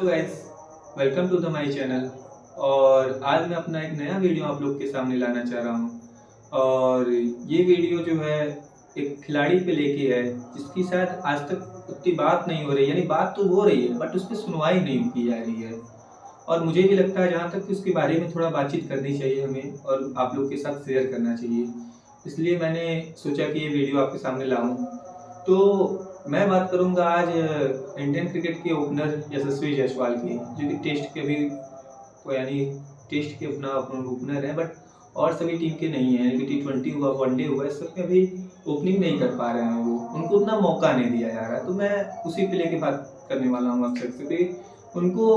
Hello guys, welcome to the my channel. और आज मैं अपना एक नया वीडियो आप लोग के सामने लाना चाह रहा हूँ। और ये वीडियो जो है एक खिलाड़ी पे लेके है जिसकी शायद आज तक उतनी बात नहीं हो रही, यानी बात तो हो रही है बट उस पर सुनवाई नहीं की जा रही है। और मुझे भी लगता है जहाँ तक कि उसके बारे में थोड़ा बातचीत करनी चाहिए हमें और आप लोग के साथ शेयर करना चाहिए। इसलिए मैंने सोचा कि ये वीडियो आपके सामने लाऊं। तो मैं बात करूंगा आज इंडियन क्रिकेट के ओपनर यशस्वी जायसवाल की, जो कि टेस्ट के भी यानी टेस्ट के अपना ओपनर है, बट और सभी टीम के नहीं है। यानी कि T20 हुआ, वनडे हुआ, इस सब में अभी ओपनिंग नहीं कर पा रहे हैं। वो उनको उतना मौका नहीं दिया जा रहा है। तो मैं उसी पे लेके बात करने वाला हूँ आप सबसे कि उनको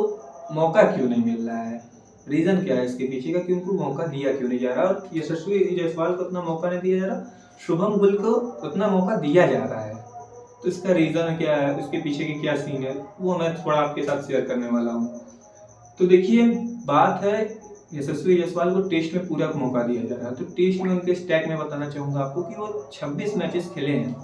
मौका क्यों नहीं मिल रहा है, रीज़न क्या है इसके पीछे का कि उनको मौका दिया क्यों नहीं जा रहा। और यशस्वी जायसवाल को उतना मौका नहीं दिया जा रहा, शुभम गिल को उतना मौका दिया जा रहा है। तो इसका रीज़न क्या है, उसके पीछे की क्या सीन है, वो मैं थोड़ा आपके साथ शेयर करने वाला हूँ। तो देखिए, बात है यशस्वी जायसवाल को टेस्ट में पूरा मौका दिया जा रहा है। तो टेस्ट में उनके स्टैक में बताना चाहूँगा आपको कि वो 26 मैचेस खेले हैं।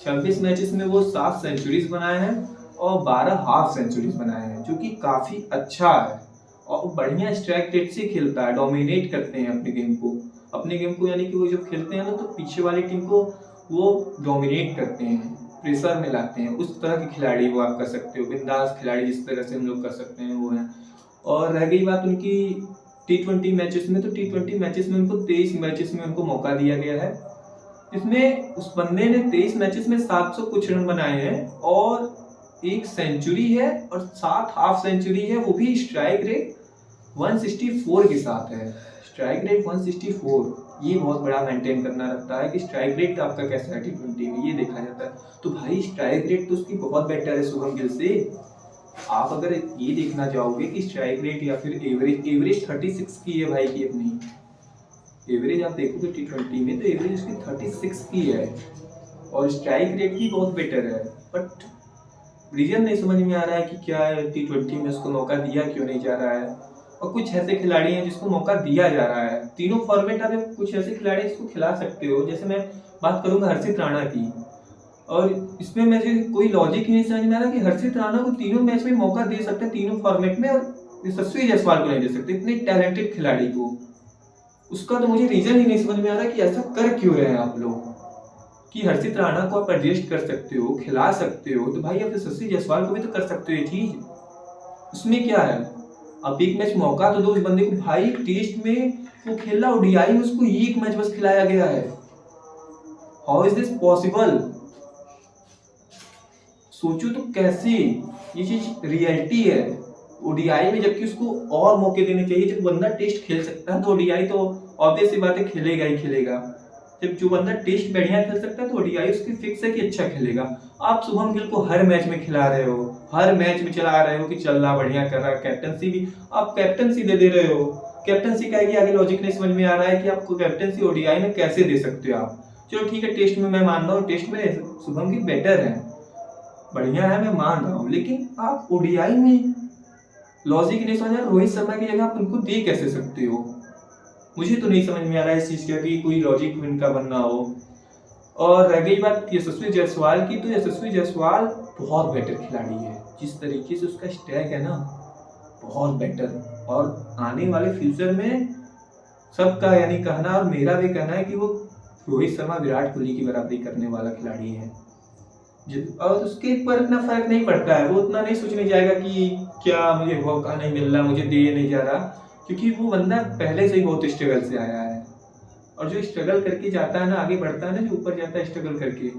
26 मैचेस में वो 7 सेंचुरीज बनाए हैं और 12 हाफ सेंचुरीज बनाए हैं, जो कि काफ़ी अच्छा है। और बढ़िया स्ट्राइक रेट से खेलता है, डोमिनेट करते हैं अपने गेम को यानी कि वो जब खेलते हैं ना तो पीछे वाली टीम को वो डोमिनेट करते हैं, प्रेशर में लाते हैं। उस तरह के खिलाड़ी वो आप कर सकते हो, बिंदास खिलाड़ी जिस तरह से हम लोग कर सकते हैं वो हैं। और रह गई बात उनकी T20 मैचेस में, तो T20 मैचेस में उनको 23 मैचेस में उनको मौका दिया गया है। इसमें उस बंदे ने 23 मैचेस में 700 कुछ रन बनाए हैं और एक सेंचुरी है और 7 हाफ सेंचुरी है, वो भी स्ट्राइक रेट 164 के साथ है। स्ट्राइक रेट 164, ये बहुत बड़ा मेंटेन करना रहता है कि स्ट्राइक रेट आपका कैसा है T20 में, ये देखा जाता है। तो भाई स्ट्राइक रेट तो उसकी बहुत बेटर है शुभम गिल से। आप अगर ये देखना चाहोगे कि स्ट्राइक रेट या फिर एवरेज 36 की है भाई की अपनी एवरेज, आप देखोगे T20 में तो एवरेज उसकी 36 की है और स्ट्राइक रेट भी बहुत बेटर है। बट रीजन नहीं समझ में आ रहा है कि क्या है, T20 में उसको मौका दिया क्यों नहीं जा रहा है। और कुछ ऐसे खिलाड़ी हैं जिसको मौका दिया जा रहा है तीनों फॉर्मेट में। कुछ ऐसे खिलाड़ी इसको खिला सकते हो, जैसे मैं बात करूंगा हर्षित राणा की। और इसमें मुझे कोई लॉजिक ही नहीं समझ में आ रहा कि हर्षित राणा को तीनों मैच में मौका दे सकते हैं, तीनों फॉर्मेट में, और यशस्वी जायसवाल को नहीं दे सकते, इतने टैलेंटेड खिलाड़ी को। उसका तो मुझे रीजन ही नहीं समझ में आ रहा कि ऐसा कर क्यों रहे हैं आप लोग। कि हर्षित राणा को आप एडजस्ट कर सकते हो, खिला सकते हो, तो भाई आप यशस्वी जायसवाल को भी तो कर सकते हो ये चीज। उसमें क्या है, आप एक मैच मौका तो दो उस बंदे को। भाई टेस्ट में वो खेला, ओडीआई में उसको एक मैच बस खिलाया गया है। How is this possible? सोचो तो कैसे ये चीज रियलिटी है ओडीआई में, जबकि उसको और मौके देने चाहिए। जब बंदा टेस्ट खेल सकता है तो ओडीआई तो ऑब्वियस सी बात है खेलेगा ही खेलेगा। जब जो बंदा टेस्ट बढ़िया खेल सकता है तो ओडीआई उसकी फिक्स है कि अच्छा खेलेगा। आप शुभम गिल को हर मैच में खिला रहे हो, हर मैच में चला रहे हो कि चल रहा बढ़िया कर रहा, कैप्टनसी भी आप कैप्टनसी दे रहे हो। कैप्टनसी का आगे लॉजिक नहीं समझ में आ रहा है कि आपको कैप्टनसी ओडीआई में कैसे दे सकते हो आप। चलो ठीक है, टेस्ट में मैं मान रहा हूँ, टेस्ट में शुभम गिल बेटर है, बढ़िया है, मैं मान रहा हूँ, लेकिन आप ओडीआई में लॉजिक नहीं समझ। रोहित शर्मा की जगह आप उनको दे कैसे सकते हो? मुझे तो नहीं समझ में आ रहा है इस चीज का कि कोई लॉजिक इनका बनना हो। और रह गई बात यशस्वी जायसवाल की, तो यशस्वी जायसवाल बहुत बेटर खिलाड़ी है। जिस तरीके से उसका स्टैक है ना, बहुत बेटर। और आने वाले फ्यूचर में सबका यानी कहना और मेरा भी कहना है कि वो रोहित शर्मा विराट कोहली की बराबरी करने वाला खिलाड़ी है। और उसके ऊपर इतना फर्क नहीं पड़ता है, वो उतना नहीं सोचने जाएगा कि क्या मुझे मौका नहीं मिल रहा, मुझे दिए नहीं जा रहा, क्योंकि वो बंदा पहले से ही बहुत स्ट्रगल से आया है। और जो स्ट्रगल करके जाता है ना, आगे बढ़ता है ना, जो ऊपर जाता है स्ट्रगल करके,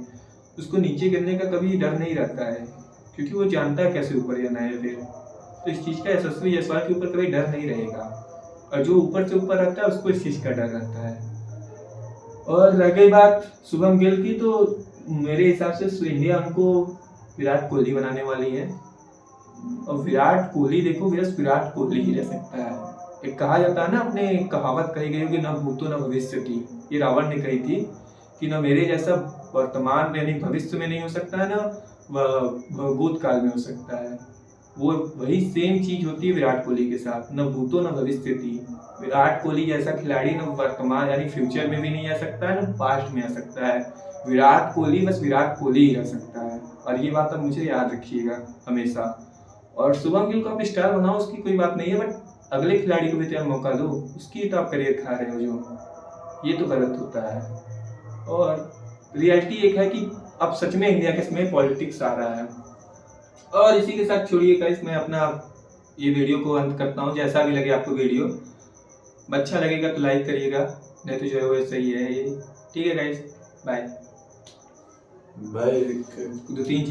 उसको नीचे गिरने का कभी डर नहीं रहता है, क्योंकि वो जानता है कैसे ऊपर जाना है फिर। तो इस चीज़ का यशस्वी जायसवाल के ऊपर कभी डर नहीं रहेगा। और जो ऊपर से ऊपर रहता है उसको इस चीज़ का डर रहता है। और रह गई बात शुभम गिल की, तो मेरे हिसाब से इंडिया हमको विराट कोहली बनाने वाली है। और विराट कोहली देखो, बस विराट कोहली ही रह सकता है। एक कहा जाता है ना, अपने कहावत कही गई कि न भूतो न भविष्य की, ये रावण ने कही थी कि न मेरे जैसा वर्तमान यानी भविष्य में नहीं हो सकता है, न भूतकाल में हो सकता है। वो वही सेम चीज होती है विराट कोहली के साथ, न भूतो न भविष्य थी। विराट कोहली जैसा खिलाड़ी न वर्तमान यानी फ्यूचर में भी नहीं आ सकता है, न पास्ट में आ सकता है। विराट कोहली बस विराट कोहली ही रह सकता है। और ये बात अब मुझे याद रखिएगा हमेशा। और शुभम गिल को आप स्टार बनाओ, उसकी कोई बात नहीं है, बट अगले खिलाड़ी को भी तो यार मौका दो, उसकी तो आप करियर खा रहे हो जो, ये तो गलत होता है। और रियलिटी एक है कि अब सच में इंडिया के इसमें पॉलिटिक्स आ रहा है। और इसी के साथ छोड़िए गाइस, मैं अपना ये वीडियो को अंत करता हूँ। जैसा भी लगे आपको वीडियो, अच्छा लगेगा तो लाइक करिएगा, नहीं तो जो है वो सही है ये। ठीक है गाइस, बाय। भाई 2-3 चीज़